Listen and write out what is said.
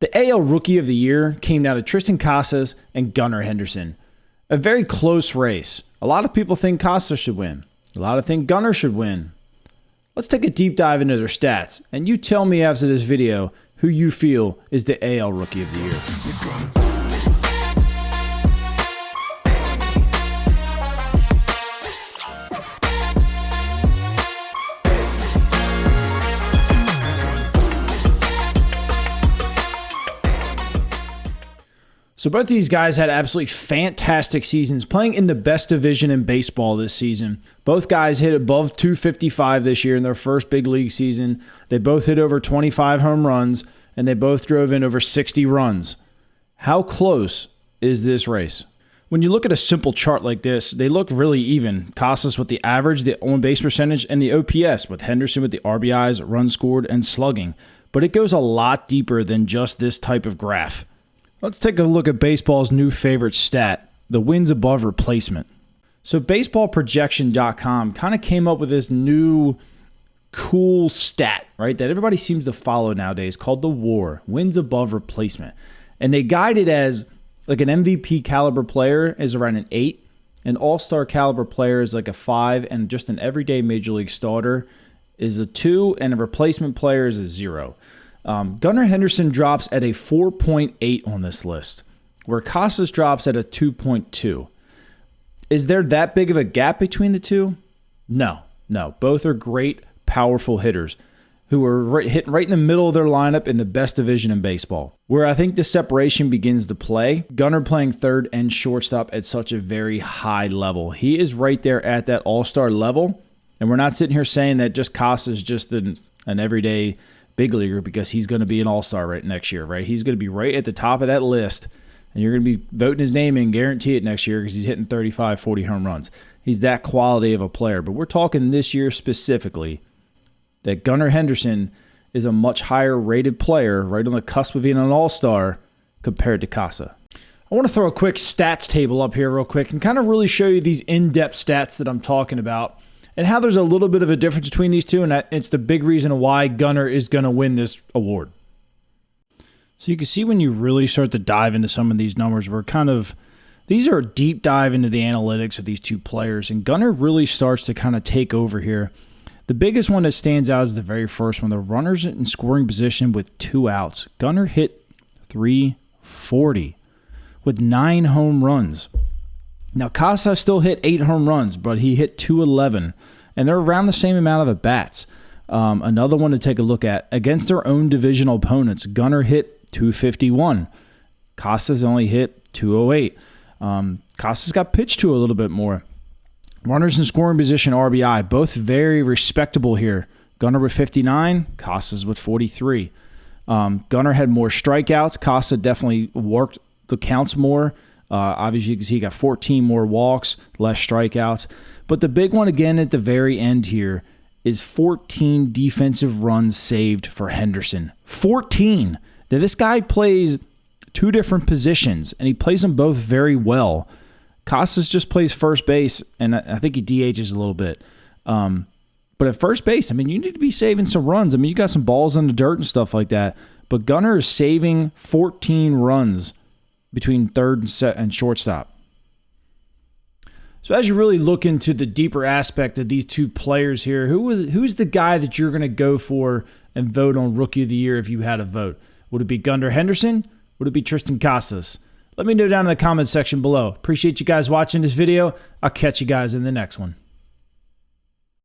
The AL Rookie of the Year came down to Triston Casas and Gunnar Henderson. A very close race. A lot of people think Casas should win. A lot of think Gunnar should win. Let's take a deep dive into their stats, and you tell me after this video who you feel is the AL Rookie of the Year. So both of these guys had absolutely fantastic seasons, playing in the best division in baseball this season. Both guys hit above 255 this year in their first big league season. They both hit over 25 home runs, and they both drove in over 60 runs. How close is this race? When you look at a simple chart like this, they look really even. Casas with the average, the on-base percentage, and the OPS, with Henderson with the RBIs, runs scored, and slugging. But it goes a lot deeper than just this type of graph. Let's take a look at baseball's new favorite stat, the wins above replacement. So baseballprojection.com kind of came up with this new cool stat, right, that everybody seems to follow nowadays called the WAR, wins above replacement. And they guide it as like an MVP caliber player is around an 8, an all-star caliber player is like a 5, and just an everyday major league starter is a 2, and a replacement player is a 0. Gunnar Henderson drops at a 4.8 on this list, where Casas drops at a 2.2. Is there that big of a gap between the two? No. Both are great, powerful hitters who are hitting right in the middle of their lineup in the best division in baseball. Where I think the separation begins to play, Gunnar playing third and shortstop at such a very high level. He is right there at that all-star level, and we're not sitting here saying that just Casas is just an everyday big leaguer because he's going to be an all-star right next year, right? He's going to be right at the top of that list, and you're going to be voting his name in, guarantee it next year because he's hitting 35, 40 home runs. He's that quality of a player. But we're talking this year specifically that Gunnar Henderson is a much higher rated player right on the cusp of being an all-star compared to Casas. I want to throw a quick stats table up here real quick and kind of really show you these in-depth stats that I'm talking about, and how there's a little bit of a difference between these two, and it's the big reason why Gunnar is going to win this award. So you can see when you really start to dive into some of these numbers, these are a deep dive into the analytics of these two players, and Gunnar really starts to kind of take over here. The biggest one that stands out is the very first one, the runners in scoring position with 2 outs. Gunnar hit 340 with 9 home runs. Now, Casas still hit 8 home runs, but he hit 211, and they're around the same amount of at-bats. Another one to take a look at, against their own divisional opponents, Gunnar hit 251. Casas only hit 208. Casas got pitched to a little bit more. Runners in scoring position, RBI, both very respectable here. Gunnar with 59, Casas with 43. Gunnar had more strikeouts. Casas definitely worked the counts more. Obviously, you can see he got 14 more walks, less strikeouts. But the big one, again, at the very end here is 14 defensive runs saved for Henderson. 14! Now, this guy plays 2 different positions, and he plays them both very well. Casas just plays first base, and I think he DHs a little bit. But at first base, I mean, you need to be saving some runs. I mean, you got some balls in the dirt and stuff like that. But Gunnar is saving 14 runs between third and shortstop. So as you really look into the deeper aspect of these two players here, who's the guy that you're going to go for and vote on Rookie of the Year if you had a vote? Would it be Gunnar Henderson? Would it be Triston Casas? Let me know down in the comments section below. Appreciate you guys watching this video. I'll catch you guys in the next one.